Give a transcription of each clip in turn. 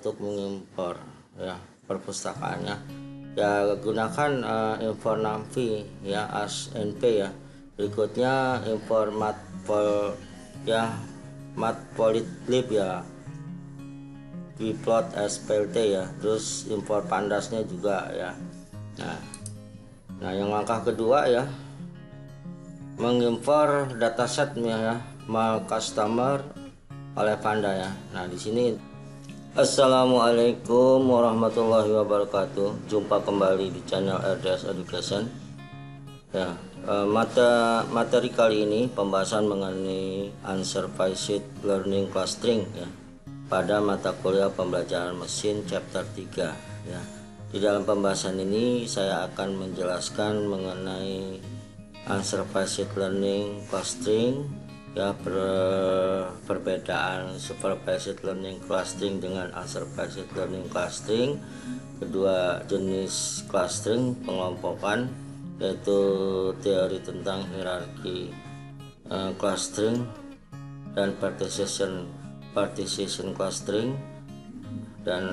untuk mengimpor ya perpustakaannya. Ya gunakan Informanfi ya ASNP ya. Berikutnya import matplotlib ya, bplot SPLT ya, terus import pandasnya juga ya. Nah yang langkah kedua ya, mengimpor dataset ya mal customer oleh Panda ya. Nah di sini Assalamualaikum warahmatullahi wabarakatuh. Jumpa kembali di channel RDS Education. Ya, materi kali ini pembahasan mengenai unsupervised learning clustering ya pada mata kuliah pembelajaran mesin chapter 3 ya. Di dalam pembahasan ini saya akan menjelaskan mengenai unsupervised learning clustering ya, perbedaan supervised learning clustering dengan unsupervised learning clustering, kedua jenis clustering pengelompokan, yaitu teori tentang hierarki clustering dan partition clustering, dan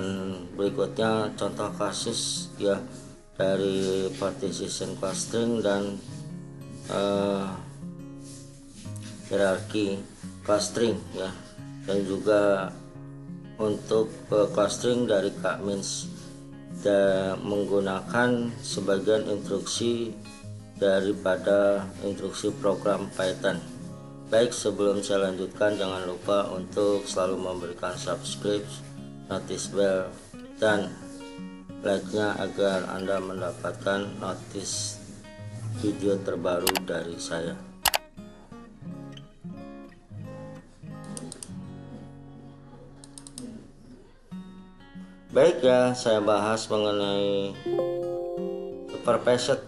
berikutnya contoh kasus ya dari partition clustering dan hierarki clustering ya, dan juga untuk clustering dari K-means dan menggunakan sebagian instruksi daripada instruksi program Python. Baik, sebelum saya lanjutkan jangan lupa untuk selalu memberikan subscribe, notice bell, dan like-nya agar Anda mendapatkan notis video terbaru dari saya. Baik ya, saya bahas mengenai supervised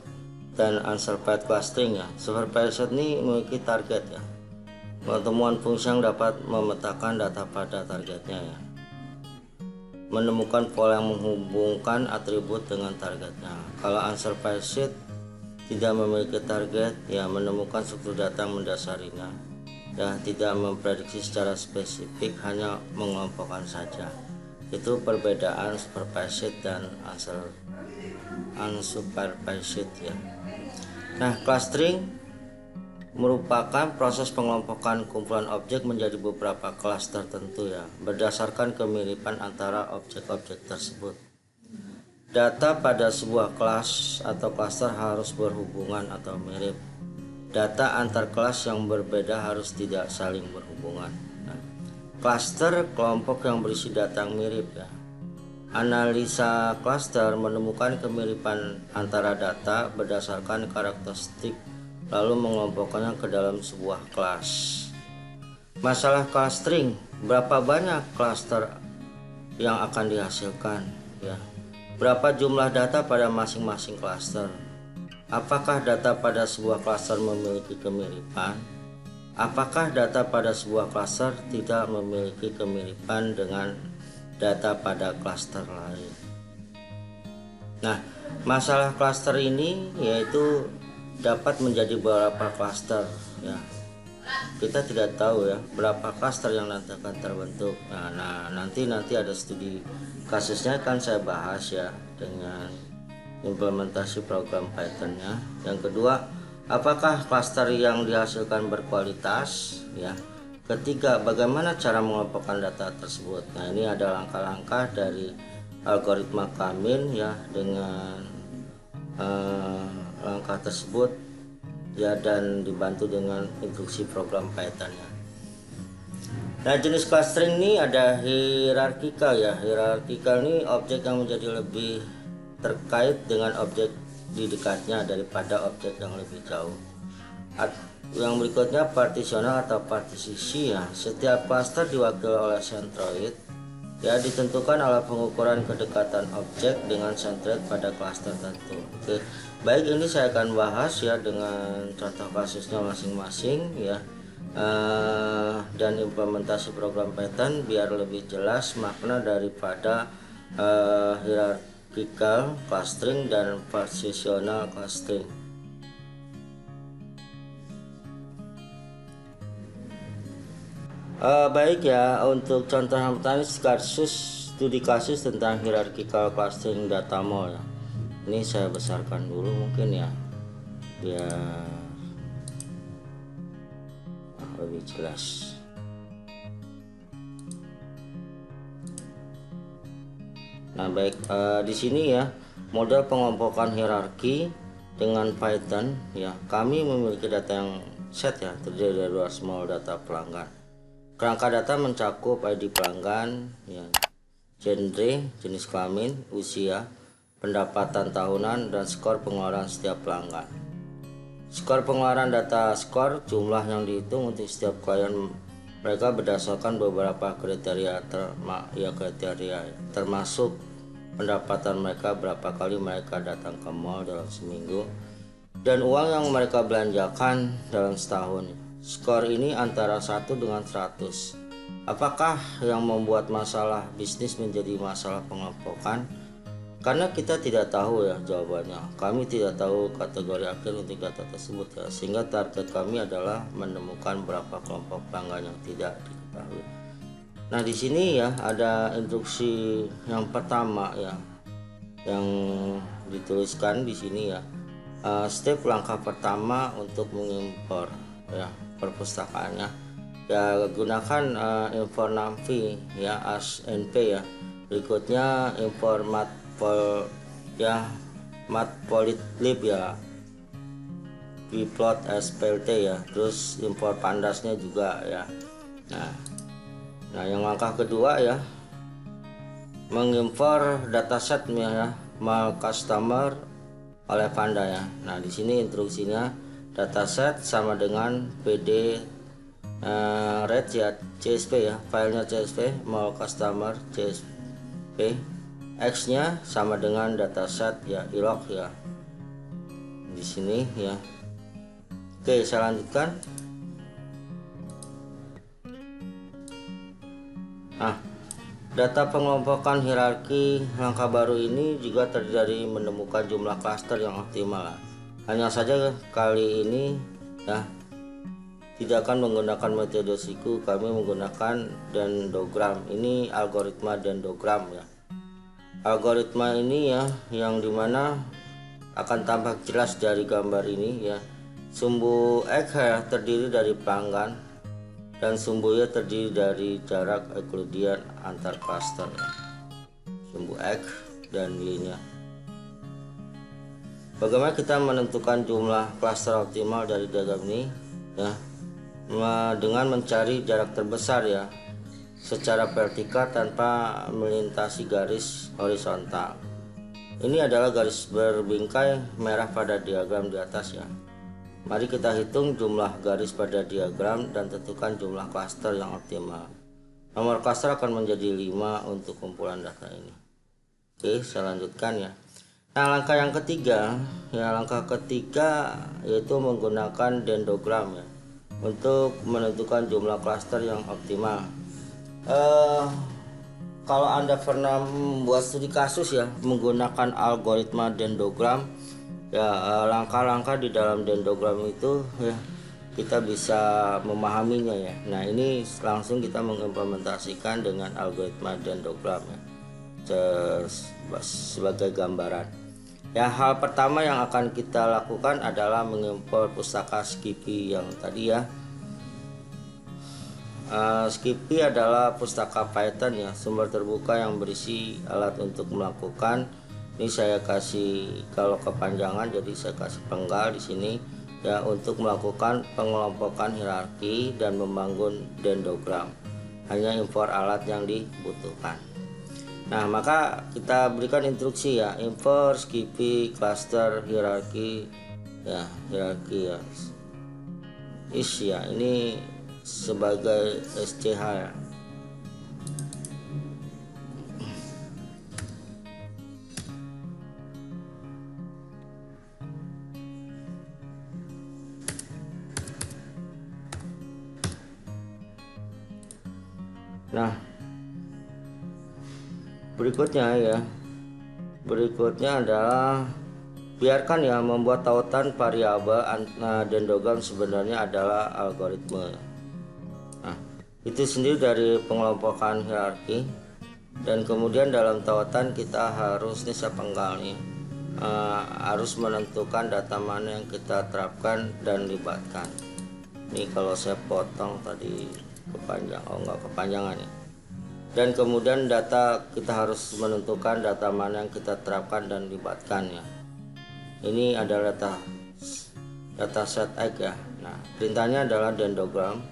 dan unsupervised clustering ya. Supervised ini memiliki target ya, pertemuan fungsi yang dapat memetakan data pada targetnya ya, menemukan pola yang menghubungkan atribut dengan targetnya. Kalau unsupervised tidak memiliki target ya, menemukan struktur data yang mendasarinya ya, tidak memprediksi secara spesifik, hanya mengelompokkan saja. Itu perbedaan supervised dan unsupervised ya. Nah, clustering merupakan proses pengelompokan kumpulan objek menjadi beberapa kelas tertentu ya, berdasarkan kemiripan antara objek-objek tersebut. Data pada sebuah kelas atau klaster harus berhubungan atau mirip. Data antar kelas yang berbeda harus tidak saling berhubungan. Cluster kelompok yang berisi data yang mirip ya. Analisa cluster menemukan kemiripan antara data berdasarkan karakteristik lalu mengelompokkannya ke dalam sebuah kelas. Masalah clustering, berapa banyak cluster yang akan dihasilkan ya. Berapa jumlah data pada masing-masing cluster? Apakah data pada sebuah cluster memiliki kemiripan? Apakah data pada sebuah cluster tidak memiliki kemiripan dengan data pada cluster lain? Nah, masalah cluster ini yaitu dapat menjadi beberapa cluster ya. Kita tidak tahu ya berapa cluster yang nanti akan terbentuk. Nah, nanti ada studi kasusnya akan saya bahas ya dengan implementasi program Python-nya. Yang kedua, apakah cluster yang dihasilkan berkualitas ya. Ketiga, bagaimana cara mengelompokkan data tersebut. Nah, ini ada langkah-langkah dari algoritma K-means ya, dengan langkah tersebut ya, dan dibantu dengan instruksi program Python ya. Nah, jenis clustering ini ada hierarkikal ya. Hierarkikal ini objek yang menjadi lebih terkait dengan objek di dekatnya daripada objek yang lebih jauh. Yang berikutnya partisional atau partisisi ya. Setiap cluster diwakili oleh centroid ya, ditentukan oleh pengukuran kedekatan objek dengan centroid pada cluster tertentu. Oke, baik, ini saya akan bahas ya dengan contoh kasusnya masing-masing ya, dan implementasi program Python biar lebih jelas makna daripada hierarchical clustering dan partitional clustering. Baik ya, untuk contoh yang pertama kasus studi kasus tentang hierarchical clustering data mall ya. Ini saya besarkan dulu mungkin ya, biar lebih jelas. Nah baik, di sini ya model pengelompokan hierarki dengan Python ya. Kami memiliki data yang set ya, terdiri dari dua small data pelanggan. Kerangka data mencakup ID pelanggan ya, genre, jenis kelamin, usia, pendapatan tahunan, dan skor pengeluaran setiap pelanggan. Skor pengeluaran data skor jumlah yang dihitung untuk setiap klien mereka berdasarkan beberapa kriteria termasuk pendapatan mereka, berapa kali mereka datang ke mall dalam seminggu, dan uang yang mereka belanjakan dalam setahun. Skor ini antara 1 dengan 100. Apakah yang membuat masalah bisnis menjadi masalah pengelompokan? Karena kita tidak tahu ya jawabannya. Kami tidak tahu kategori akhir untuk data tersebut ya, sehingga target kami adalah menemukan berapa kelompok pelanggan yang tidak diketahui. Nah di sini ya ada instruksi yang pertama ya, yang dituliskan di sini ya. Step langkah pertama untuk mengimpor ya perpustakaannya ya, gunakan import NumPy ya as NP ya. Berikutnya import matplotlib ya, bplot splt ya, terus import pandasnya juga ya. Nah yang langkah kedua ya, mengimpor dataset ya mal customer oleh Panda ya. Nah di sini instruksinya dataset sama dengan pd red ya csv ya, filenya csv mal customer csv, X nya sama dengan dataset ya ilog ya di sini ya. Oke, saya lanjutkan. Nah data pengelompokan hierarki langkah baru ini juga terdiri dari menemukan jumlah klaster yang optimal. Hanya saja kali ini ya tidak akan menggunakan metode siku, kami menggunakan dendrogram. Ini algoritma dendrogram ya. Algoritma ini ya yang dimana akan tampak jelas dari gambar ini ya. Sumbu X ya terdiri dari pelanggan dan sumbu Y terdiri dari jarak Euclidean antar klaster ya. Sumbu X dan Y nya. Bagaimana kita menentukan jumlah klaster optimal dari diagram ini ya, dengan mencari jarak terbesar ya secara vertikal tanpa melintasi garis horizontal. Ini adalah garis berbingkai merah pada diagram di atas ya. Mari kita hitung jumlah garis pada diagram dan tentukan jumlah klaster yang optimal. Nomor klaster akan menjadi 5 untuk kumpulan data ini. Oke, saya lanjutkan ya. Nah langkah yang ketiga ya, langkah ketiga yaitu menggunakan dendrogram ya untuk menentukan jumlah klaster yang optimal. Kalau Anda pernah membuat studi kasus ya menggunakan algoritma dendrogram ya, langkah-langkah di dalam dendrogram itu ya kita bisa memahaminya ya. Nah ini langsung kita mengimplementasikan dengan algoritma dendrogram ya sebagai gambaran ya. Hal pertama yang akan kita lakukan adalah mengimpor pustaka Skippy yang tadi ya. Skippy adalah pustaka Python ya, sumber terbuka yang berisi alat untuk melakukan. Ini saya kasih kalau kepanjangan, jadi saya kasih penggal di sini ya, untuk melakukan pengelompokan hierarki dan membangun dendrogram. Hanya import alat yang dibutuhkan. Nah maka kita berikan instruksi ya, import Skippy cluster hierarki ya, hierarki ya is ya, ini sebagai SCH ya. Nah berikutnya adalah biarkan ya membuat tautan variabel. Dendrogram sebenarnya adalah algoritma. Nah itu sendiri dari pengelompokan hierarki Dan kemudian dalam tautan kita harus, ini saya penggal nih, harus menentukan data mana yang kita terapkan dan libatkan. Ini kalau saya potong tadi kepanjang, enggak kepanjangan ya. Dan kemudian data, kita harus menentukan data mana yang kita terapkan dan libatkan ya. Ini adalah data set X ya. Nah, perintahnya adalah dendrogram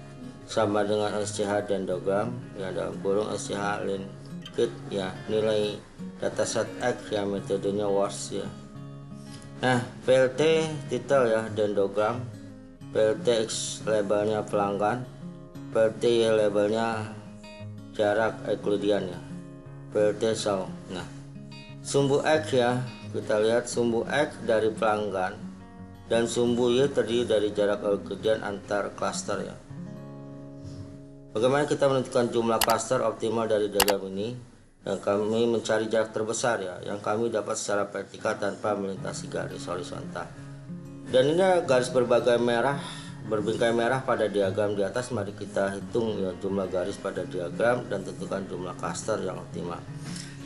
sama dengan SCH dendrogram ya, dalam kurung SCH linked ya, nilai data set X ya, metodenya WARS ya. Nah, PLT title ya dendrogram, PLT X labelnya pelanggan, PLT Y labelnya jarak Euclidean ya, PLT show. Nah, sumbu X ya, kita lihat sumbu X dari pelanggan dan sumbu Y terdiri dari jarak Euclidean antar klaster ya. Bagaimana kita menentukan jumlah klaster optimal dari diagram ini? Yang kami mencari jarak terbesar ya, yang kami dapat secara vertikal tanpa melintasi garis horizontal. Dan ini garis berbingkai merah pada diagram di atas. Mari kita hitung ya jumlah garis pada diagram dan tentukan jumlah klaster yang optimal.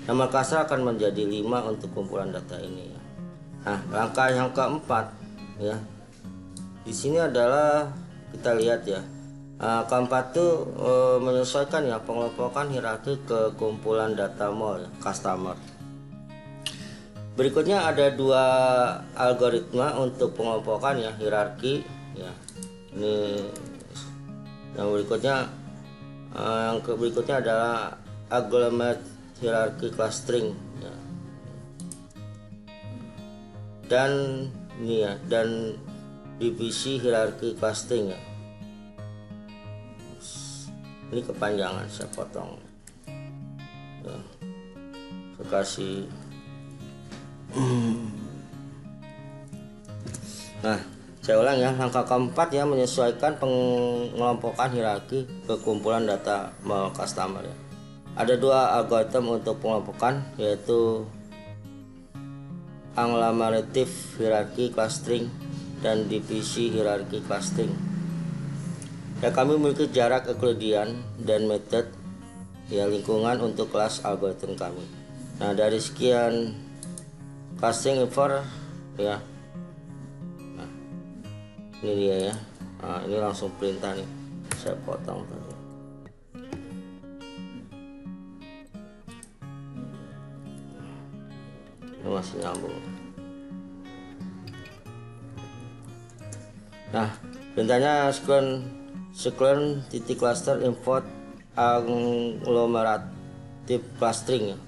Nama klaster akan menjadi 5 untuk kumpulan data ini ya. Nah, langkah yang keempat ya, di sini adalah kita lihat ya, keempat itu menyesuaikan ya pengelompokan hierarki ke kumpulan data mall ya, customer. Berikutnya ada 2 algoritma untuk pengelompokan ya, hierarki ya. Ini yang berikutnya, adalah agglomerate hierarchy clustering ya. Dan ini ya, dan divisi hierarchy clustering ya. Ini kepanjangan, saya potong ya, saya kasih. Nah, saya ulang ya, langkah keempat ya, menyesuaikan pengelompokan hierarki ke kumpulan data mall customer ya. Ada 2 algoritma untuk pengelompokan, yaitu agglomerative hierarchy clustering dan divisi hierarchy clustering. Ya, kami memiliki jarak Euclidean dan metode ya lingkungan untuk kelas algoritma kami. Nah, dari sekian clustering info ya, ini dia ya. Nah, ini langsung perintah nih, saya potong tadi. Ini masih nyambung. Nah, perintahnya sequence titik cluster import agglomerative clustering ya.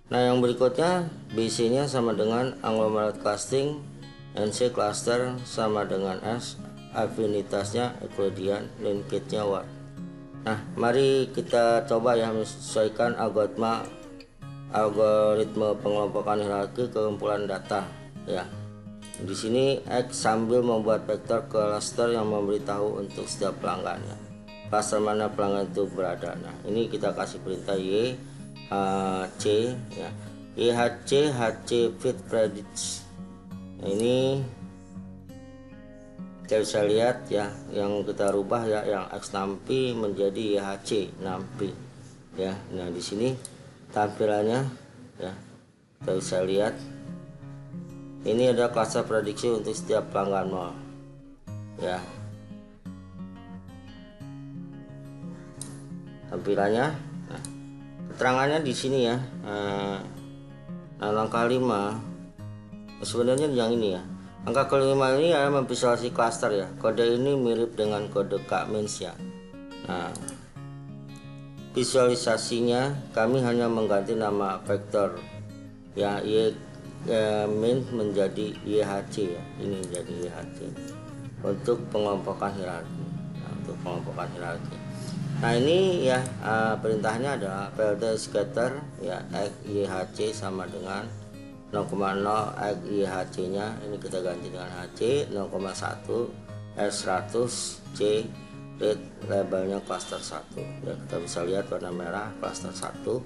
Nah, yang berikutnya BC-nya sama dengan agglomerate clustering, NC cluster sama dengan S, afinitasnya Euclidean, linkage-nya WARS. Nah, mari kita coba ya menyesuaikan algoritma pengelompokan hierarki ke kumpulan data ya. Di sini X sambil membuat vektor cluster yang memberitahu untuk setiap pelanggannya cluster mana pelanggan itu berada. Nah, ini kita kasih perintah Y C ya, YHC HC fit predict. Nah, ini kita bisa lihat ya, yang kita rubah ya, yang X nampi menjadi YHC nampi ya. Nah, di sini tampilannya ya, kita bisa lihat ini ada klaster prediksi untuk setiap pelanggan mall ya. Tampilannya, nah, keterangannya di sini ya. Nah, langkah 5 sebenarnya yang ini ya. Angka kelima ini adalah memvisualisasi klaster ya. Kode ini mirip dengan kode K-means ya. Nah, visualisasinya kami hanya mengganti nama vektor ya, min menjadi YHC ya. Ini menjadi YHC untuk pengelompokan hierarki. Nah, untuk pengelompokan hierarki. Nah, ini ya, perintahnya adalah PLT scatter ya, YHC sama dengan 0,0 YHC nya ini kita ganti dengan HC 0,1 S100 C read labelnya cluster 1 ya. Kita bisa lihat warna merah cluster 1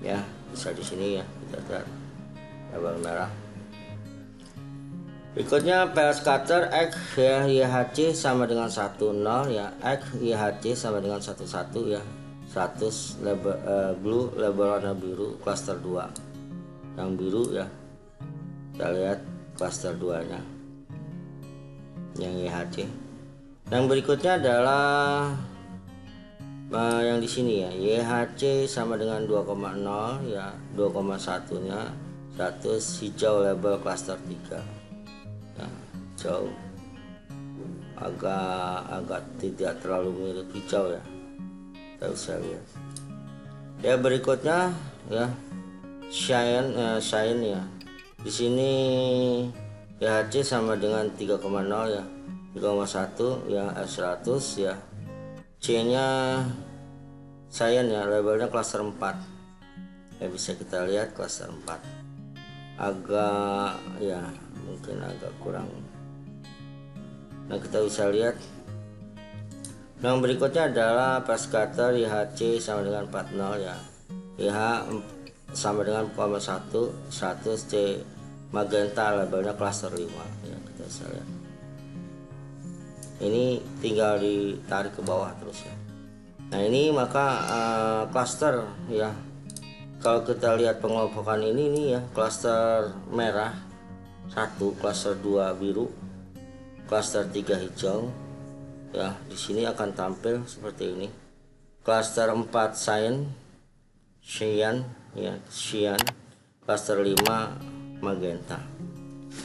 ya, bisa di sini ya, kita lihat label merah. Berikutnya file scatter X ya YHC sama dengan 10 ya, X YHC sama dengan 11 ya. 100 label blue, label warna biru cluster 2 yang biru ya. Kita lihat cluster 2 nya yang YHC. Yang berikutnya adalah yang di sini ya, YHC sama dengan 2,0 ya, 2,1 nya 100 hijau label cluster 3 ya, hijau agak tidak terlalu mirip hijau ya, kita bisa lihat ya. Berikutnya ya shine ya, di sini YHC sama dengan 3,0 ya, 3,1 ya, S100 ya, C nya Cyan ya, labelnya cluster 4 ya, bisa kita lihat cluster 4 agak ya, mungkin agak kurang. Nah, kita bisa lihat. Yang berikutnya adalah file scatter YHC sama dengan 40 ya, YH sama dengan 0,1 100 C magenta, labelnya cluster 5 ya, kita bisa lihat. Ini tinggal ditarik ke bawah terus ya. Nah, ini maka cluster ya, kalau kita lihat pengelompokan ini nih ya, cluster merah 1, cluster 2 biru, cluster 3 hijau ya. Di sini akan tampil seperti ini. Cluster 4 cyan ya, cyan, cluster 5 magenta.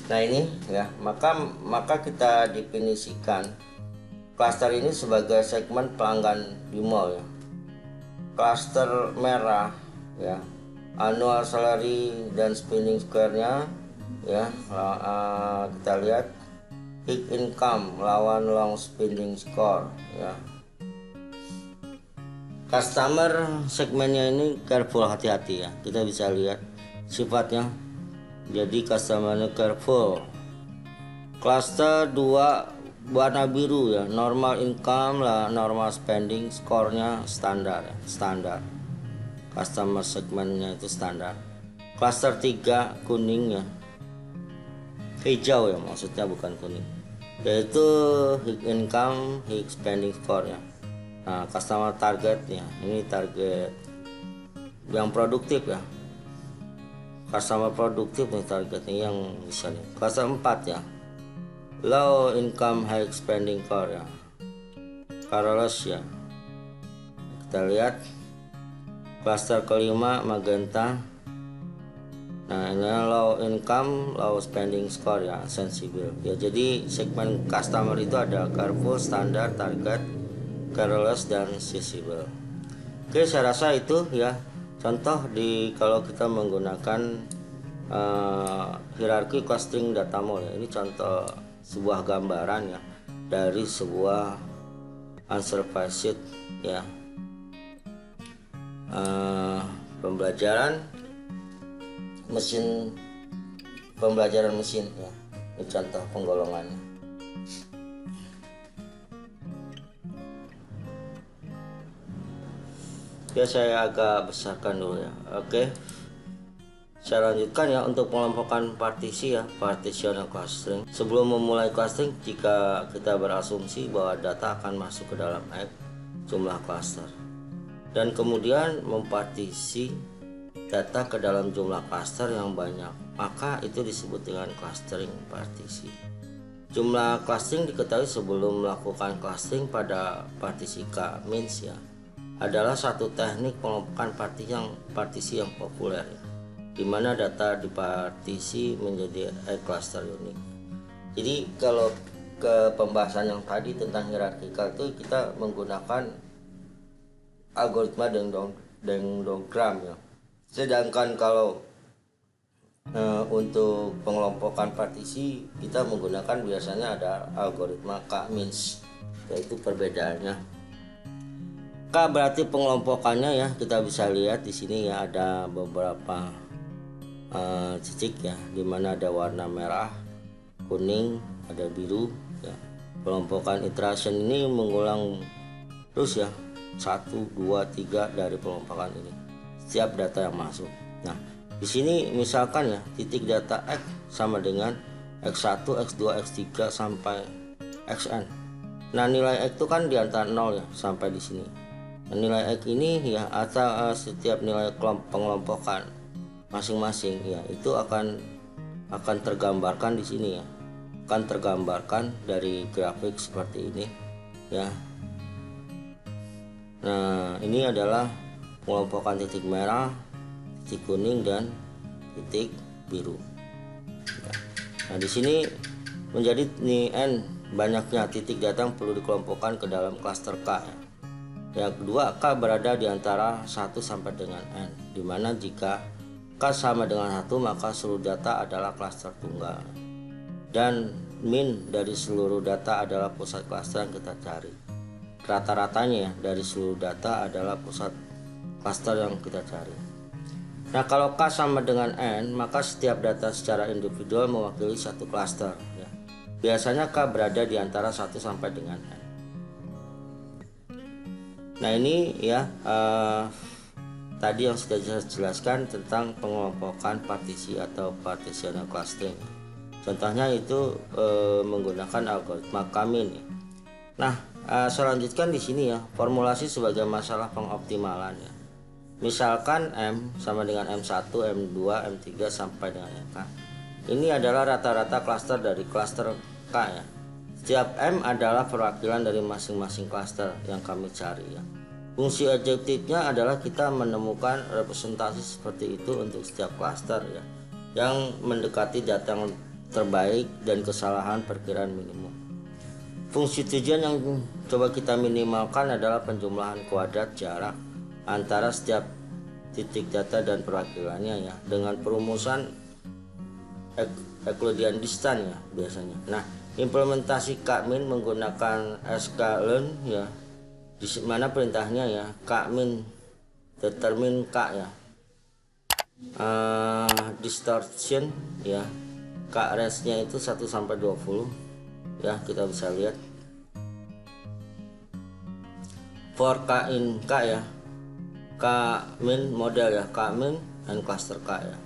Nah, ini ya, maka kita definisikan cluster ini sebagai segmen pelanggan di mall ya. Cluster merah ya, annual salary dan spending square-nya ya, kita lihat high income lawan long spending score ya. Customer segmennya ini careful, hati-hati ya, kita bisa lihat sifatnya. Jadi customer careful. Cluster 2 warna biru ya, normal income lah, normal spending, skornya standar ya, standar. Customer segmennya itu standar. Cluster 3 kuning ya, hijau ya maksudnya, bukan kuning, yaitu high income, high spending score ya. Nah, customer target ya, ini target yang produktif ya, customer produktif nih targetnya yang bisa nih. Cluster 4 ya, low income high spending core ya, careless ya. Kita lihat cluster kelima magenta. Nah, ini low income low spending score ya, sensible ya. Jadi segmen customer itu ada careful, standar, target, careless, dan sensible. Oke, saya rasa itu ya contoh di kalau kita menggunakan hierarki clustering data mall ya. Ini contoh sebuah gambaran ya dari sebuah unsupervised ya, pembelajaran mesin ya. Ini contoh penggolongannya. Ya, saya agak besarkan dulu ya. Oke, saya lanjutkan ya untuk pengelompokan partisi ya, partition clustering. Sebelum memulai clustering, jika kita berasumsi bahwa data akan masuk ke dalam X jumlah cluster dan kemudian mempartisi data ke dalam jumlah cluster yang banyak, maka itu disebut dengan clustering partisi. Jumlah clustering diketahui sebelum melakukan clustering pada partisi K means ya, adalah satu teknik pengelompokan partisi yang populer ya, di mana data di partisi menjadi cluster unik. Jadi kalau ke pembahasan yang tadi tentang hierarkikal itu kita menggunakan algoritma dendrogram ya. Sedangkan kalau untuk pengelompokan partisi kita menggunakan biasanya ada algoritma K-means, yaitu perbedaannya. K berarti pengelompokannya ya, kita bisa lihat di sini ya, ada beberapa titik ya, dimana ada warna merah, kuning, ada biru ya. Pengelompokan iteration ini mengulang terus ya, 1, 2, 3 dari pengelompokan ini setiap data yang masuk. Nah, di sini misalkan ya, titik data X sama dengan X1, X2, X3 sampai Xn. Nah, nilai X itu kan di antara 0 ya sampai di sini. Nah, nilai X ini ya atau setiap nilai pengelompokan masing-masing ya itu akan tergambarkan di sini ya. Akan tergambarkan dari grafik seperti ini ya. Nah, ini adalah pengelompokan titik merah, titik kuning, dan titik biru. Nah, di sini menjadi nih N banyaknya titik data yang perlu dikelompokkan ke dalam klaster K ya. Yang kedua, K berada di antara 1 sampai dengan N, dimana jika K sama dengan 1 maka seluruh data adalah klaster tunggal, dan min dari seluruh data adalah pusat klaster yang kita cari. Rata-ratanya ya dari seluruh data adalah pusat klaster yang kita cari. Nah, kalau K sama dengan N maka setiap data secara individual mewakili satu klaster ya. Biasanya K berada di antara 1 sampai dengan N. Nah, ini ya tadi yang sudah saya jelaskan tentang pengelompokan partisi atau partitional clustering. Contohnya itu menggunakan algoritma K-min ya. Nah, saya lanjutkan di sini ya, formulasi sebagai masalah pengoptimalan ya. Misalkan M sama dengan M1, M2, M3 sampai dengan K. Ini adalah rata-rata klaster dari klaster K ya. Setiap M adalah perwakilan dari masing-masing klaster yang kami cari ya. Fungsi objektifnya adalah kita menemukan representasi seperti itu untuk setiap klaster ya, yang mendekati data yang terbaik dan kesalahan perkiraan minimum. Fungsi tujuan yang coba kita minimalkan adalah penjumlahan kuadrat jarak antara setiap titik data dan perwakilannya ya, dengan perumusan Euclidean distance ya biasanya. Nah, implementasi K-min menggunakan sklearn ya, di mana perintahnya ya K-min determine K ya, distortion ya, K range-nya itu 1 sampai 20 ya, kita bisa lihat. For K in K ya, K-min model ya, K-min and cluster K ya.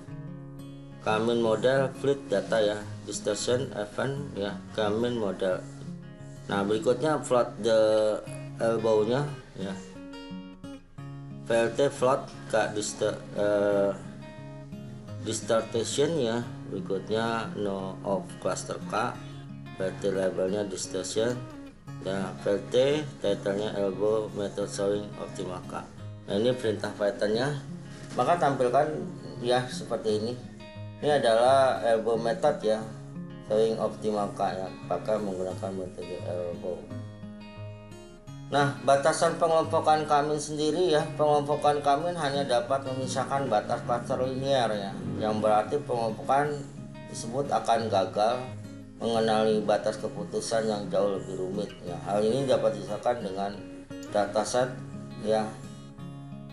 K-min model fleet data ya, distortion event ya, K-min model. Nah, berikutnya float the elbow-nya ya, VLT float K distortion ya. Berikutnya no of cluster K, VLT labelnya distortion ya, VLT title-nya elbow method showing optimal K. Nah, ini perintah Python-nya, maka tampilkan ya seperti ini. Ini adalah elbow method ya, showing optimal K ya, pakai menggunakan metode elbow. Nah, batasan pengelompokan K-min sendiri ya, pengelompokan K-min hanya dapat memisahkan batas klaster linear ya, yang berarti pengelompokan tersebut akan gagal mengenali batas keputusan yang jauh lebih rumit ya. Hal ini dapat disahkan dengan dataset ya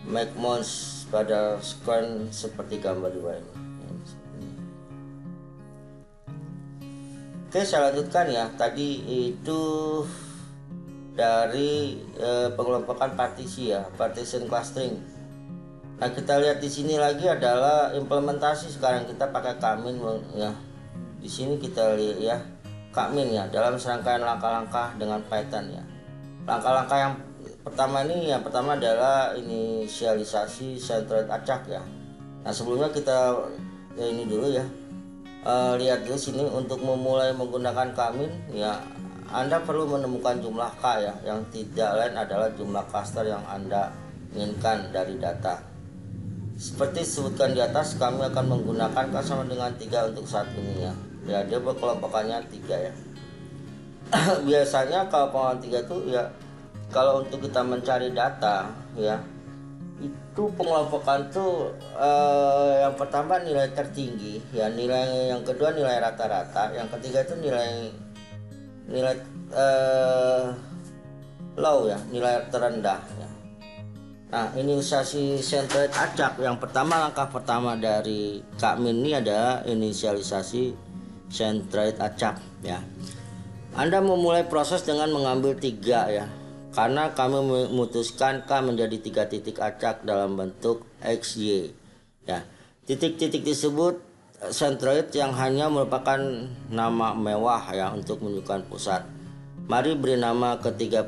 McMonds pada screen seperti gambar di bawah ini. Oke, saya lanjutkan ya. Tadi itu dari pengelompokan partisi ya, partition clustering. Nah, kita lihat di sini lagi adalah implementasi. Sekarang kita pakai K-min ya. Di sini kita lihat ya K-min ya dalam serangkaian langkah-langkah dengan Python ya. Langkah-langkah yang pertama ini, yang pertama adalah inisialisasi centroid acak ya. Nah, sebelumnya kita ini dulu ya. Lihat di sini untuk memulai menggunakan K-min ya, Anda perlu menemukan jumlah K ya, yang tidak lain adalah jumlah cluster yang Anda inginkan dari data. Seperti disebutkan di atas, kami akan menggunakan K sama dengan 3 untuk saat ini ya. Ya, dia berkelompokannya 3 ya. Biasanya kalau pengelompokan 3 itu ya, kalau untuk kita mencari data ya, itu pengelompokan tuh yang pertama nilai tertinggi ya, nilai yang kedua nilai rata-rata, yang ketiga itu nilai low ya, nilai terendah ya. Nah, inisialisasi centroid acak yang pertama, langkah pertama dari K-min ini adalah inisialisasi centroid acak ya. Anda memulai proses dengan mengambil 3 ya, karena kami memutuskan K menjadi 3 titik acak dalam bentuk XY ya. Titik-titik tersebut centroid yang hanya merupakan nama mewah ya untuk menunjukkan pusat. Mari beri nama ketiga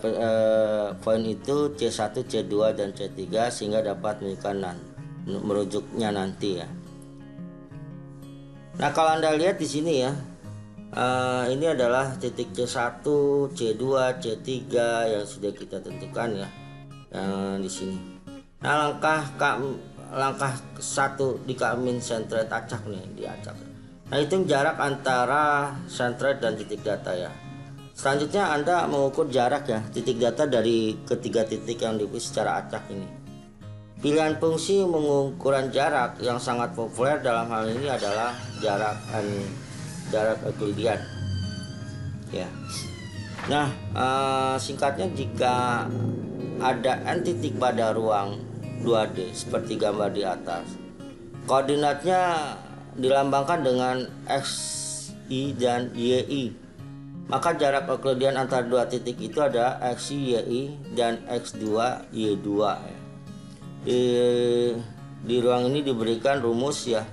poin itu C1, C2 dan C3 sehingga dapat merujuknya nanti ya. Nah, kalau Anda lihat di sini ya, ini adalah titik C1, C2, C3 yang sudah kita tentukan ya, di sini. Nah, langkah 1 di Kamin centroid acak nih, di acak. Nah, itu jarak antara centroid dan titik data ya. Selanjutnya Anda mengukur jarak ya titik data dari ketiga titik yang dipilih secara acak ini. Pilihan fungsi pengukuran jarak yang sangat populer dalam hal ini adalah jarak Euclidean. Ya. Nah, singkatnya jika ada n titik pada ruang 2D seperti gambar di atas, koordinatnya dilambangkan dengan x, y, dan y, maka jarak Euclidean antara dua titik itu ada x, y, dan x2, y2 ya. Di ruang ini diberikan rumus ya.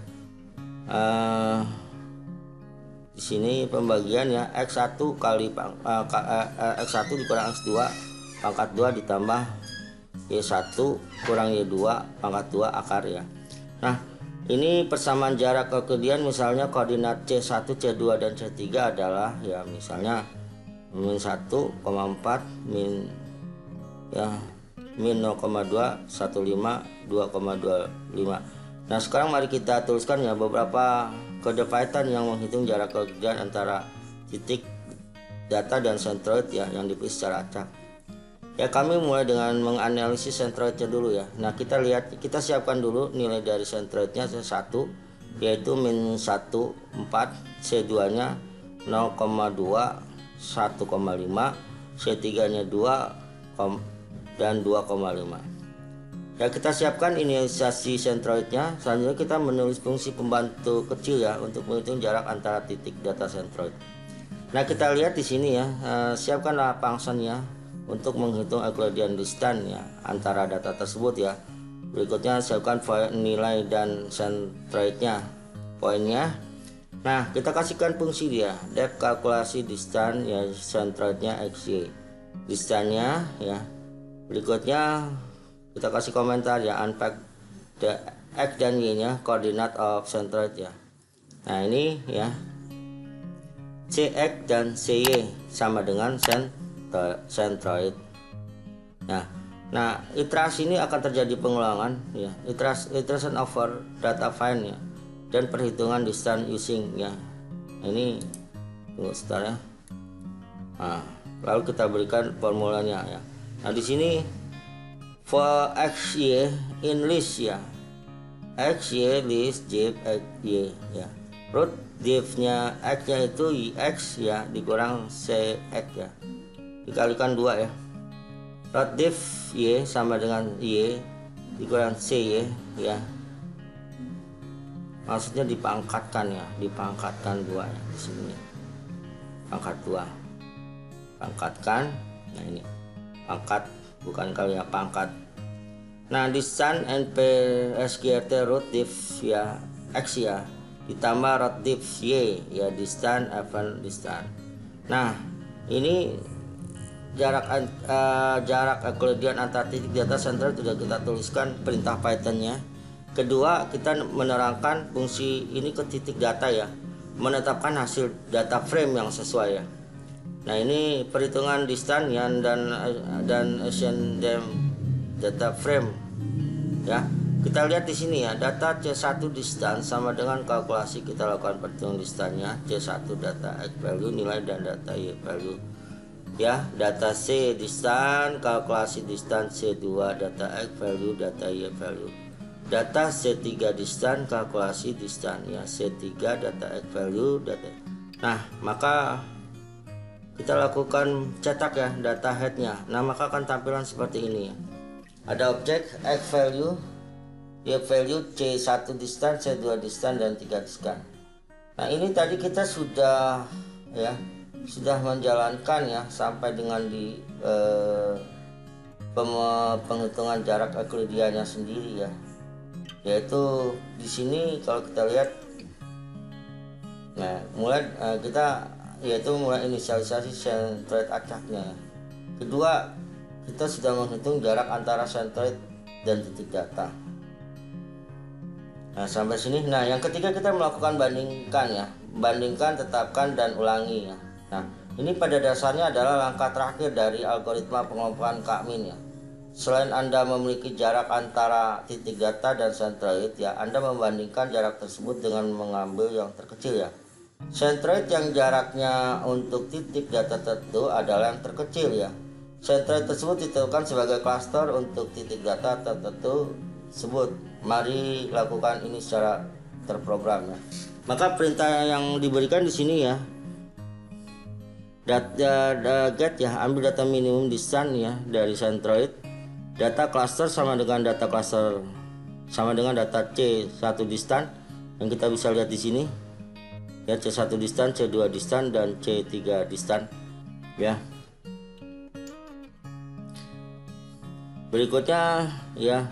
Di sini pembagian ya, x1 kali x1 dikurang x2 pangkat 2 ditambah y1 kurang y2 pangkat 2 akar ya. Nah, ini persamaan jarak Euclidean, misalnya koordinat C1, C2 dan C3 adalah ya misalnya min 1,4 min ya min 0,2 15 2,25. Nah, sekarang mari kita tuliskan ya beberapa kode Python yang menghitung jarak Euclidean antara titik data dan centroid ya yang dipilih secara acak. Ya, kami mulai dengan menganalisis centroidnya dulu ya. Nah, kita siapkan dulu nilai dari centroidnya C1 yaitu min 1,4, C2 nya 0,2 1,5, C3 nya 2 dan 2,5. Ya, kita siapkan inisialisasi centroidnya. Selanjutnya kita menulis fungsi pembantu kecil ya untuk menghitung jarak antara titik data centroid. Nah, kita lihat di sini ya, siapkanlah fungsinya untuk menghitung Euclidean distance ya antara data tersebut ya. Berikutnya siapkan nilai dan centroidnya, poinnya. Nah, kita kasihkan fungsi dia depth kalkulasi distance ya, centroidnya xy, distance-nya ya. Berikutnya kita kasih komentar ya, unpack the x dan y nya coordinate of centroid ya. Nah, ini ya cx dan cy sama dengan centroid. Nah, iterasi ini akan terjadi pengulangan ya, iteration over data find ya, dan perhitungan distance using ya. Nah, ini tunggu sebentar ya. Nah, lalu kita berikan formulanya ya. Nah, di sini for x y in list ya, x y list div x y ya, root div nya x nya itu x ya dikurang c x ya dikalikan 2 ya. Root div y sama dengan y dikurang c ya. Maksudnya dipangkatkan ya, dipangkatkan 2 ya di sini. Pangkat 2. Pangkatkan. Nah, ini pangkat bukan kali ya, pangkat. Nah, distance np sqrt root div ya x ya ditambah root div y ya distance even distance. Nah, ini jarak Euclidean antar titik data central sudah kita tuliskan perintah Pythonnya. Kedua, kita menerangkan fungsi ini ke titik data ya, menetapkan hasil data frame yang sesuai ya. Nah, ini perhitungan distance ya, dan assign data frame ya. Kita lihat di sini ya, data C1 distance sama dengan kalkulasi kita lakukan perhitungan distance-nya, C1 data x value nilai dan data y value ya, data C distance kalkulasi distance, C2 data x value data y value, data C3 distance kalkulasi distance ya, C3 data x value data. Nah, maka kita lakukan cetak ya data headnya. Nah, maka akan tampilan seperti ini ya. Ada objek x value, y value, C1 distance, C2 distance dan 3 distance. Nah, ini tadi kita sudah menjalankan ya sampai dengan di penghitungan jarak Euclideannya sendiri ya. Yaitu di sini kalau kita lihat Nah, kita yaitu mulai inisialisasi centroid acaknya. Kedua, kita sudah menghitung jarak antara centroid dan titik data. Nah, sampai sini. Nah, yang ketiga kita melakukan bandingkan ya. Bandingkan, tetapkan, dan ulangi ya. Nah, ini pada dasarnya adalah langkah terakhir dari algoritma pengelompokan K-min ya. Selain Anda memiliki jarak antara titik data dan centroid ya, Anda membandingkan jarak tersebut dengan mengambil yang terkecil ya. Centroid yang jaraknya untuk titik data tertentu adalah yang terkecil ya. Centroid tersebut ditentukan sebagai klaster untuk titik data tertentu tersebut. Mari lakukan ini secara terprogram ya. Maka perintah yang diberikan di sini ya, get ya, ambil data minimum distance ya dari centroid. Data cluster sama dengan data cluster sama dengan data C1 distance yang kita bisa lihat di sini ya, C1 distance, C2 distance, dan C3 distance ya. Berikutnya ya,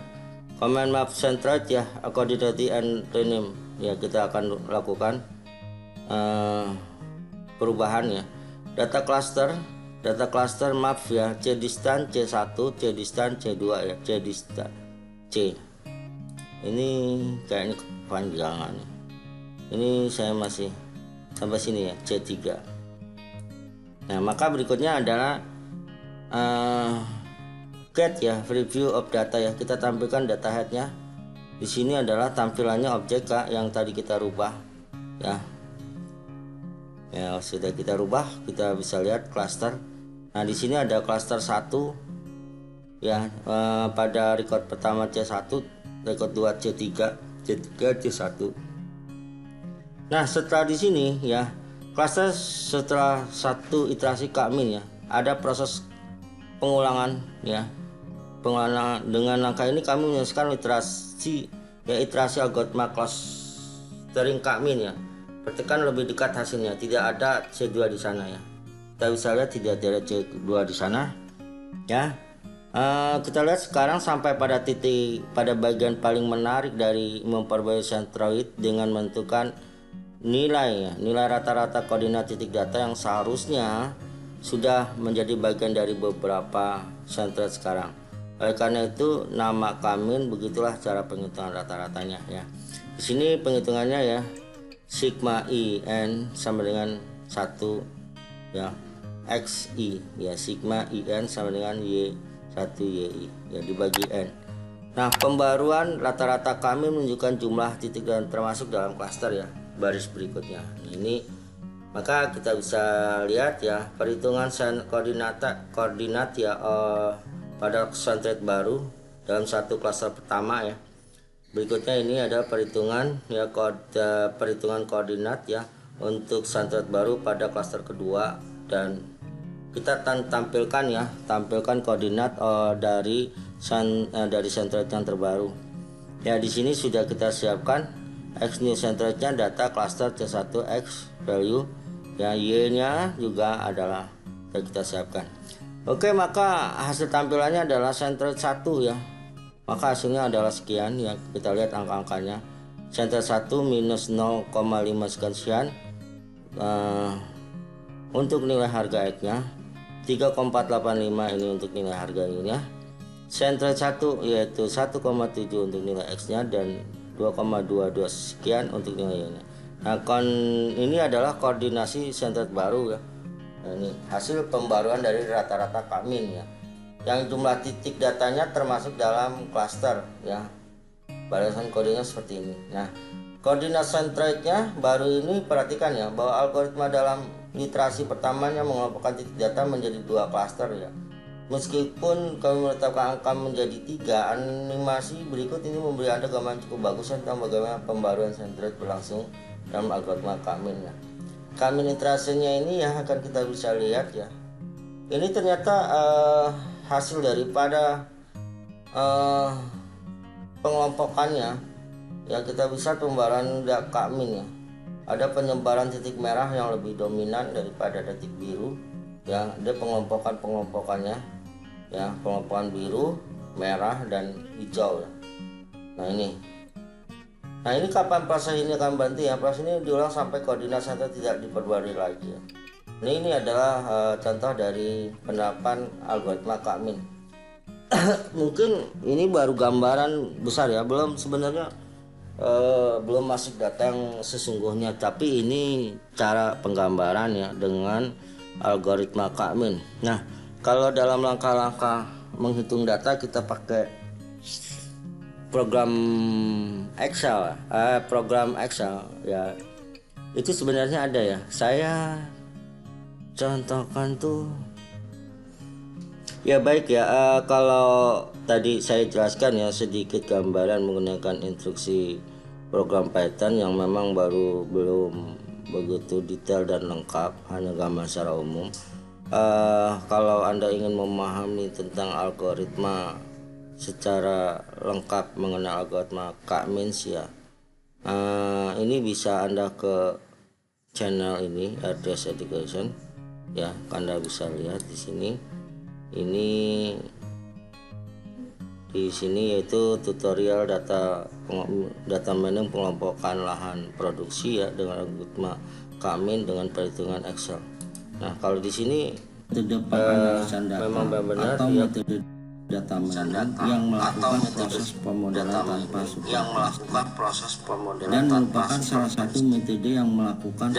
command map centroid ya, coordinate and rename ya, kita akan lakukan perubahan ya. Data cluster map ya, C distance C1, C distance C2 ya, C distance C. Ini kayaknya kepanjangan. Ini saya masih sampai sini ya, C3. Nah, maka berikutnya adalah get ya, preview of data ya. Kita tampilkan data headnya. Di sini adalah tampilannya objek yang tadi kita rubah ya. Ya, sudah kita rubah, kita bisa lihat cluster. Nah, di sini ada cluster 1 ya, pada record pertama C1, record 2 C3, C3 C1. Nah, setelah di sini ya, cluster setelah satu iterasi K-min ya, ada proses pengulangan ya. Pengulangan dengan langkah ini kami menyelesaikan iterasi algoritma clustering K-min ya. Perhatikan lebih dekat hasilnya, tidak ada C2 di sana ya. Kita bisa lihat tidak ada C2 di sana ya. Kita lihat sekarang sampai pada bagian paling menarik dari memperbaiki centroid dengan menentukan nilai rata-rata koordinat titik data yang seharusnya sudah menjadi bagian dari beberapa centroid sekarang. Oleh karena itu nama K-min, begitulah cara penghitungan rata-ratanya ya. Di sini penghitungannya ya, sigma IN sama dengan 1 ya, XI ya, sigma IN sama dengan Y1 YI ya, dibagi N. Nah, pembaruan rata-rata K-min menunjukkan jumlah titik dan termasuk dalam klaster ya, baris berikutnya. Ini maka kita bisa lihat ya, perhitungan koordinat ya pada centroid baru dalam satu klaster pertama ya. Berikutnya ini ada perhitungan koordinat ya untuk centroid baru pada klaster kedua, dan kita tampilkan koordinat dari centroid yang terbaru. Ya, di sini sudah kita siapkan X new centroidnya data cluster C1 X value ya, Y-nya juga adalah kita siapkan. Oke, maka hasil tampilannya adalah centroid 1 ya. Maka hasilnya adalah sekian ya, kita lihat angka-angkanya. Centroid 1 minus 0,5 sekian untuk nilai harga X-nya, 3,485 ini untuk nilai harga Y-nya. Centroid 1 yaitu 1,7 untuk nilai X-nya dan 2,22 sekian untuk nilai Y-nya. Nah, ini adalah koordinasi centroid baru ya. Nah, ini hasil pembaruan dari rata-rata K-min ya, yang jumlah titik datanya termasuk dalam klaster ya. Balasan kodenya seperti ini. Nah, koordinat centroidnya baru ini, perhatikan ya, bahwa algoritma dalam iterasi pertamanya mengelompokkan titik data menjadi 2 klaster ya. Meskipun kami menetapkan angka menjadi 3, animasi berikut ini memberi Anda gambaran cukup bagus tentang bagaimana pembaruan centroid berlangsung dalam algoritma K-min ya. K-min iterasinya ini ya akan kita bisa lihat ya. Ini ternyata hasil daripada pengelompokannya ya. Kita bisa pembaruan K-min ya. Ada penyebaran titik merah yang lebih dominan daripada titik biru ya. Ada pengelompokannya ya, pengelompokan biru, merah, dan hijau ya. Nah, ini Nah, ini kapan proses ini akan berhenti ya? Proses ini diulang sampai koordinat center tidak diperbarui lagi ya. Ini adalah contoh dari penerapan algoritma Kak-min. Mungkin ini baru gambaran besar ya, belum sebenarnya belum masuk data yang sesungguhnya, tapi ini cara penggambaran ya dengan algoritma Kak-min. Nah, kalau dalam langkah-langkah menghitung data kita pakai program Excel ya, itu sebenarnya ada ya. Saya contohkan tuh ya, baik ya. Kalau tadi saya jelaskan ya sedikit gambaran menggunakan instruksi program Python yang memang belum begitu detail dan lengkap, hanya gambar secara umum. Kalau Anda ingin memahami tentang algoritma secara lengkap mengenai algoritma Kak-min ya, ini bisa Anda ke channel ini RDS Education ya. Anda bisa lihat di sini. Ini di sini yaitu tutorial data mining pengelompokan lahan produksi ya dengan algoritma Kak-min dengan perhitungan Excel. Nah, kalau di sini memang benar ya, data mining yang melakukan proses pemodelan tanpa supervisi dan merupakan salah satu metode yang melakukan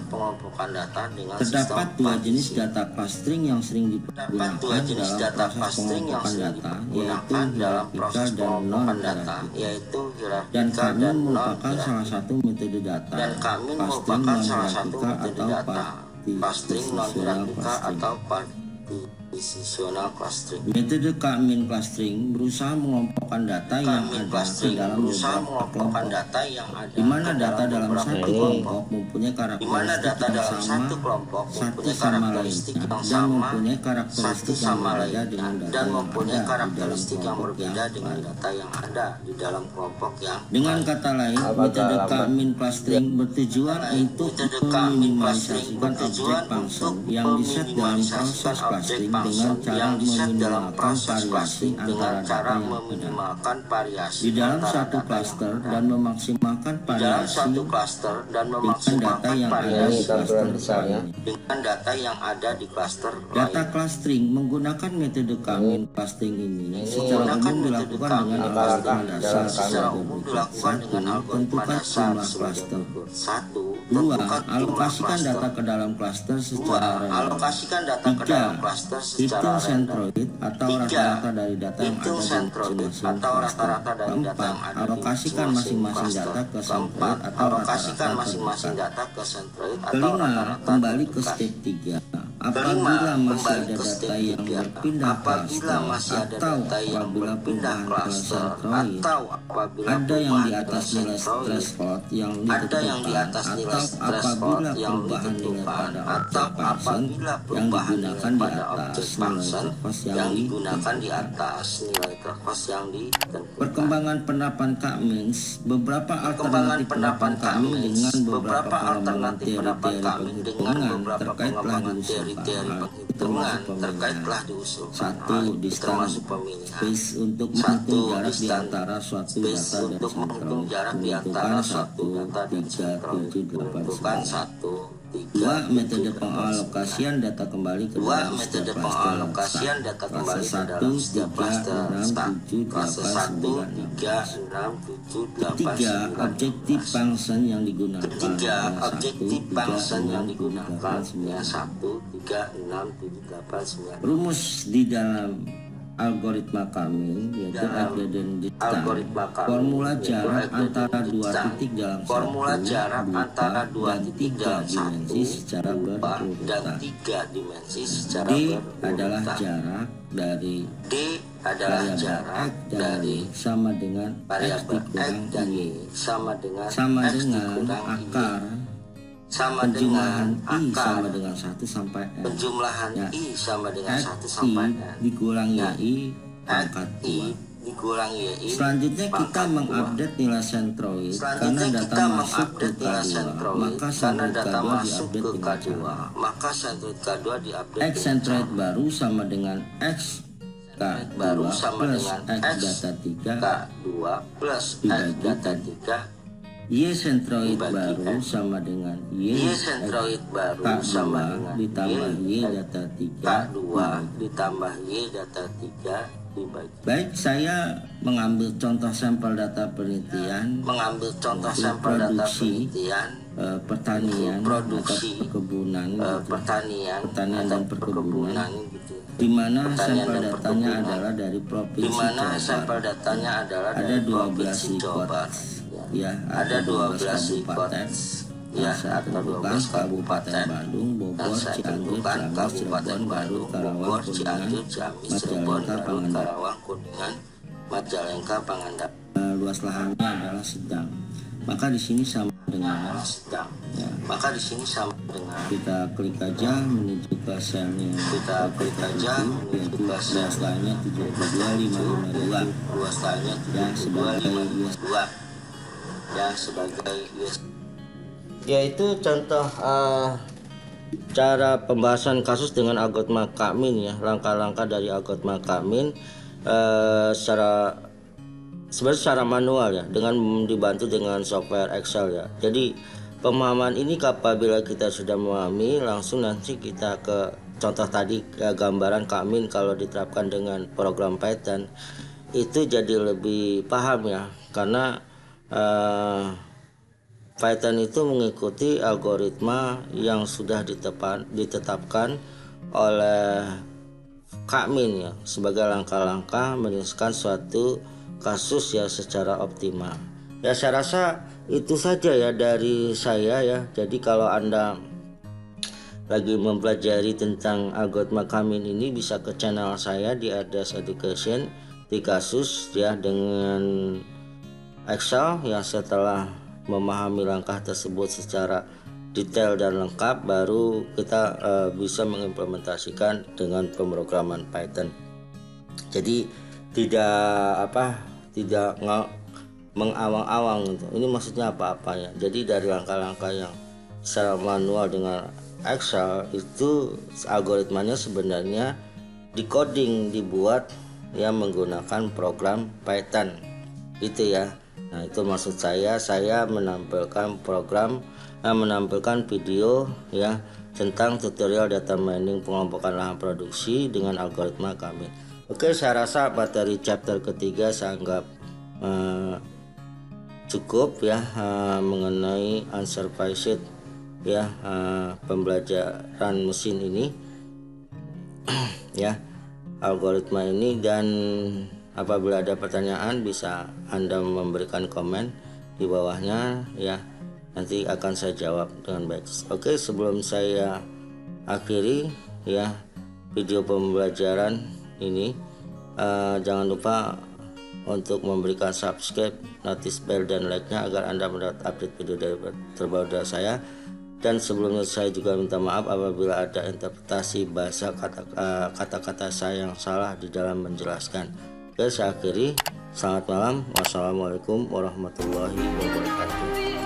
pengelompokan data dengan terdapat dua jenis data clustering yang sering digunakan dalam proses pengelompokan data, yaitu hierarkikal dan non-hierarkikal. Dan Kak-min merupakan salah satu metode data clustering non-hierarkikal atau partitional clustering. Metode Kak-min clustering berusaha mengelompokkan data yang ada ke dalam beberapa kelompok, di mana data dalam satu kelompok mempunyai karakteristik yang sama satu sama lainnya dan mempunyai karakteristik yang berbeda di dalam kelompok yang dengan kata lain, metode Kak-min clustering bertujuan untuk meminimalisasikan objek function yang diset dalam proses clustering dengan cara meminimalkan variasi antara data yang ada di dalam satu cluster dan memaksimalkan variasi dengan data yang ada di cluster lain. Data clustering menggunakan metode Kak-min clustering ini secara umum dilakukan dengan algoritma dasar tentukan jumlah cluster. 2. Alokasikan data ke dalam cluster secara random. 3. Hitung centroid atau rata-rata dari data yang ada di masing-masing cluster. 4. Alokasikan masing-masing data ke centroid atau rata-rata terdekat. 5. Kembali ke step 3. Apabila masih ada data yang berpindah cluster atau apabila pindahan ke centroid ada yang di atas nilai threshold yang ditetapkan, atau apabila perubahan nilai pada objek function yang digunakan di atas nilai threshold yang ditentukan. Perkembangan penerapan Kak-min. Beberapa alternatif penerapan Kak-min dengan beberapa pengembangan teori-teori penghitungan terkait telah diusulkan. 1. Distance space untuk menghitung jarak di antara suatu data dan centroid. Menentukan 1, 3, 7, 8, 9. 2. Metode pengalokasian data kembali ke dalam setiap cluster. Fase 1, 3, 6, 7, 8, 9. 3. Objektif function yang digunakan. 1, 3, 6, 7, 8, 9. Rumus di dalam algoritma Kak-min yaitu Euclidean distance, formula jarak antara dua titik dalam satu, dua, dan tiga dimensi secara berurutan. D adalah jarak dari variabel X dari sama dengan X dikurang Y sama dengan akar penjumlahan I sama dengan 1 sampai N. X I dikurangi Y pangkat 2. Selanjutnya kita mengupdate nilai centroid karena data masuk ke K2, maka centroid K2 diupdate dengan K2. X centroid baru sama dengan X baru sama dengan X data 3 K2 plus X data 3 Y sentroid baru sama dengan Y sentroid baru sama dengan ditambah Y data 3 K2 ditambah Y data 3 dibagi. Baik, saya mengambil contoh sampel data penelitian pertanian produksi atau perkebunan pertanian dan perkebunan gitu. di mana sampel datanya adalah dari provinsi Jawa Barat. Ada 12 kota, ya, ada 12 kabupaten, atau 12 kabupaten Bandung, Bogor, Cianjur, Ciamis, Cirebon, Garut, Karawang, Kuningan, Majalengka, Pangandaran. Luas lahannya adalah sedang. Maka di sini sama dengan kita klik aja menuju ke selnya, yaitu luas lahannya 72.552 yang sebagai yaitu contoh cara pembahasan kasus dengan algoritma K-min ya, langkah-langkah dari algoritma K-min secara manual ya, dengan dibantu dengan software Excel ya. Jadi pemahaman ini apabila kita sudah memahami, langsung nanti kita ke contoh tadi gambaran K-min kalau diterapkan dengan program Python itu jadi lebih paham ya, karena Python itu mengikuti algoritma yang sudah ditetapkan oleh K-min ya, sebagai langkah-langkah menyelesaikan suatu kasus ya secara optimal. Ya, saya rasa itu saja ya dari saya ya. Jadi kalau Anda lagi mempelajari tentang algoritma K-min ini, bisa ke channel saya di Ardas Education di kasus ya dengan Excel ya. Setelah memahami langkah tersebut secara detail dan lengkap, baru kita bisa mengimplementasikan dengan pemrograman Python. Jadi tidak mengawang-awang gitu. Ini maksudnya apa ya? Jadi dari langkah-langkah yang secara manual dengan Excel itu algoritmanya sebenarnya dibuat ya menggunakan program Python gitu ya. Nah, itu maksud saya menampilkan video ya tentang tutorial data mining pengelompokan lahan produksi dengan algoritma K-min. Oke, saya rasa materi chapter ketiga saya anggap cukup ya mengenai unsupervised ya pembelajaran mesin ini ya, algoritma ini. Dan apabila ada pertanyaan bisa Anda memberikan komen di bawahnya ya, nanti akan saya jawab dengan baik. Oke, sebelum saya akhiri ya video pembelajaran ini, jangan lupa untuk memberikan subscribe, notice bell dan like-nya agar Anda mendapat update video terbaru dari saya. Dan sebelumnya saya juga minta maaf apabila ada interpretasi bahasa kata-kata saya yang salah di dalam menjelaskan. Oke, saya akhiri. Selamat malam. Wassalamualaikum warahmatullahi wabarakatuh.